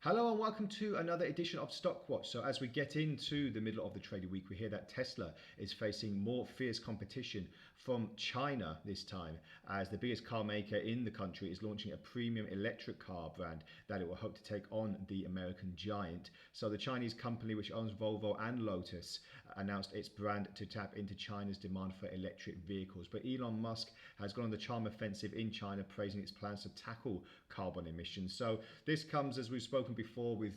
Hello and welcome to another edition of Stock Watch. So as we get into the middle of the trading week, we hear that Tesla is facing more fierce competition from China this time, as the biggest car maker in the country is launching a premium electric car brand that it will hope to take on the American giant. So the Chinese company, which owns Volvo and Lotus, announced its brand to tap into China's demand for electric vehicles. But Elon Musk has gone on the charm offensive in China, praising its plans to tackle carbon emissions. So this comes, as we've spoken before, with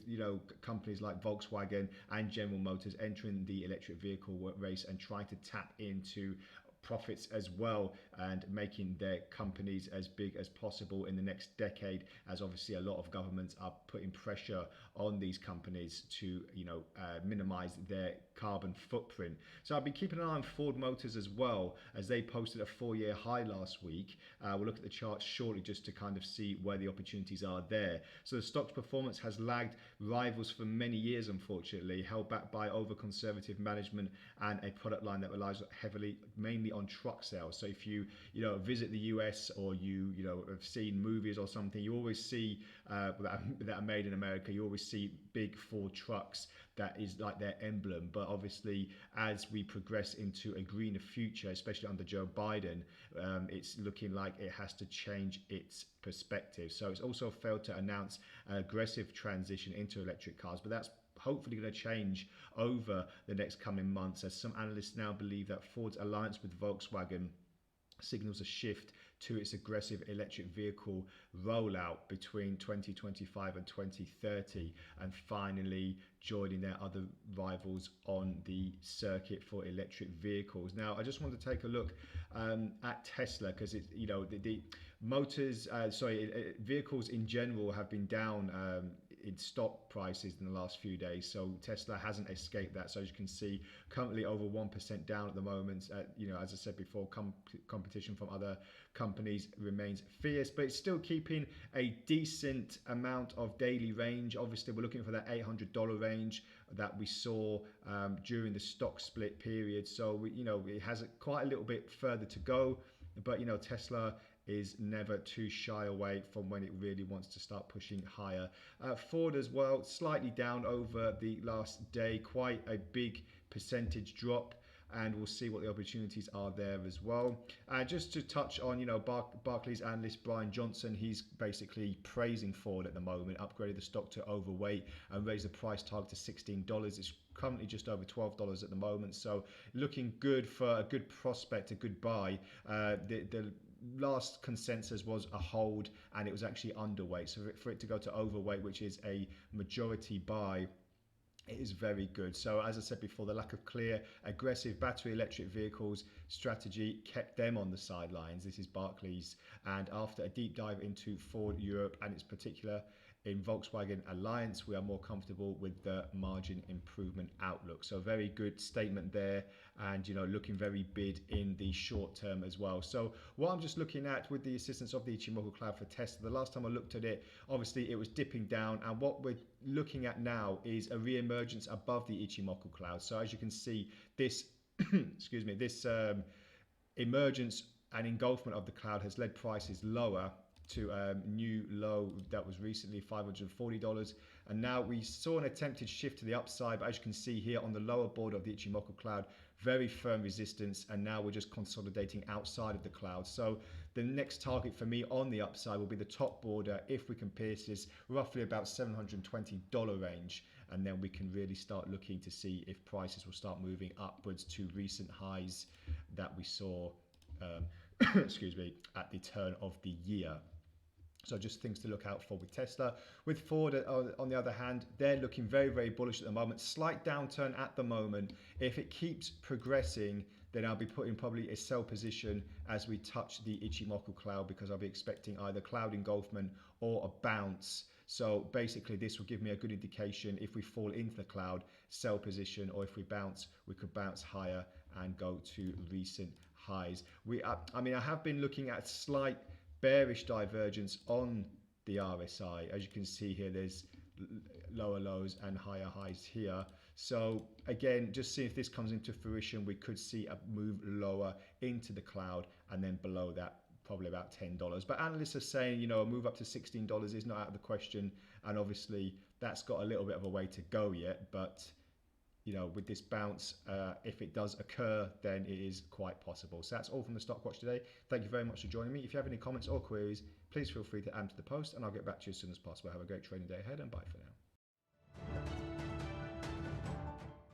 companies like Volkswagen and General Motors entering the electric vehicle race and trying to tap into profits as well and making their companies as big as possible in the next decade, as obviously a lot of governments are putting pressure on these companies to minimize their carbon footprint. So I've been keeping an eye on Ford Motors as well, as they posted a 4-year high last week. We'll look at the charts shortly just to kind of see where the opportunities are there. So the stock's performance has lagged rivals for many years, unfortunately, held back by over conservative management and a product line that relies heavily mainly on truck sales. So if you visit the US, or you have seen movies or something, you always see that are made in America, you always see big Ford trucks. That is like their emblem. But obviously, as we progress into a greener future, especially under Joe Biden, it's looking like it has to change its perspective. So it's also failed to announce an aggressive transition into electric cars, but that's hopefully going to change over the next coming months, as some analysts now believe that Ford's alliance with Volkswagen signals a shift to its aggressive electric vehicle rollout between 2025 and 2030, and finally joining their other rivals on the circuit for electric vehicles. Now, I just want to take a look at Tesla, because it's the motors, vehicles in general have been down in stock prices in the last few days. So Tesla hasn't escaped that. So as you can see, currently over 1% down at the moment. As I said before, competition from other companies remains fierce, but it's still keeping a decent amount of daily range. Obviously, we're looking for that $800 range that we saw during the stock split period. So it has quite a little bit further to go, but Tesla is never too shy away from when it really wants to start pushing higher. Ford as well, slightly down over the last day, quite a big percentage drop, and we'll see what the opportunities are there as well. Just to touch on, Barclays analyst Brian Johnson, he's basically praising Ford at the moment, upgraded the stock to overweight and raised the price target to $16. It's currently just over $12 at the moment, so looking good for a good prospect, a good buy. The last consensus was a hold, and it was actually underweight. So for it to go to overweight, which is a majority buy, it is very good. So as I said before, the lack of clear, aggressive battery electric vehicles strategy kept them on the sidelines. This is Barclays. And after a deep dive into Ford Europe and its particular in Volkswagen Alliance, we are more comfortable with the margin improvement outlook. So very good statement there, and looking very bid in the short term as well. So what I'm just looking at with the assistance of the Ichimoku Cloud for Tesla, the last time I looked at it, obviously it was dipping down, and what we're looking at now is a re-emergence above the Ichimoku Cloud. So as you can see, this excuse me, this emergence and engulfment of the cloud has led prices lower to a new low that was recently $540, and now we saw an attempted shift to the upside, but as you can see here on the lower border of the Ichimoku Cloud, very firm resistance, and now we're just consolidating outside of the cloud. So the next target for me on the upside will be the top border. If we can pierce this, roughly about $720 range, and then we can really start looking to see if prices will start moving upwards to recent highs that we saw excuse me, at the turn of the year. So just things to look out for with Tesla. With Ford, on the other hand, they're looking very, very bullish at the moment. Slight downturn at the moment. If it keeps progressing, then I'll be putting probably a sell position as we touch the Ichimoku Cloud, because I'll be expecting either cloud engulfment or a bounce. So basically this will give me a good indication if we fall into the cloud, sell position, or if we bounce, we could bounce higher and go to recent highs. I have been looking at slight bearish divergence on the RSI. As you can see here, there's lower lows and higher highs here. So again, just see if this comes into fruition, we could see a move lower into the cloud, and then below that probably about $10. But analysts are saying, you know, a move up to $16 is not out of the question. And obviously that's got a little bit of a way to go yet. But, you know, with this bounce, if it does occur, then it is quite possible. So that's all from the Stock Watch today. Thank you very much for joining me. If you have any comments or queries, please feel free to add to the post and I'll get back to you as soon as possible. Have a great trading day ahead and bye for now.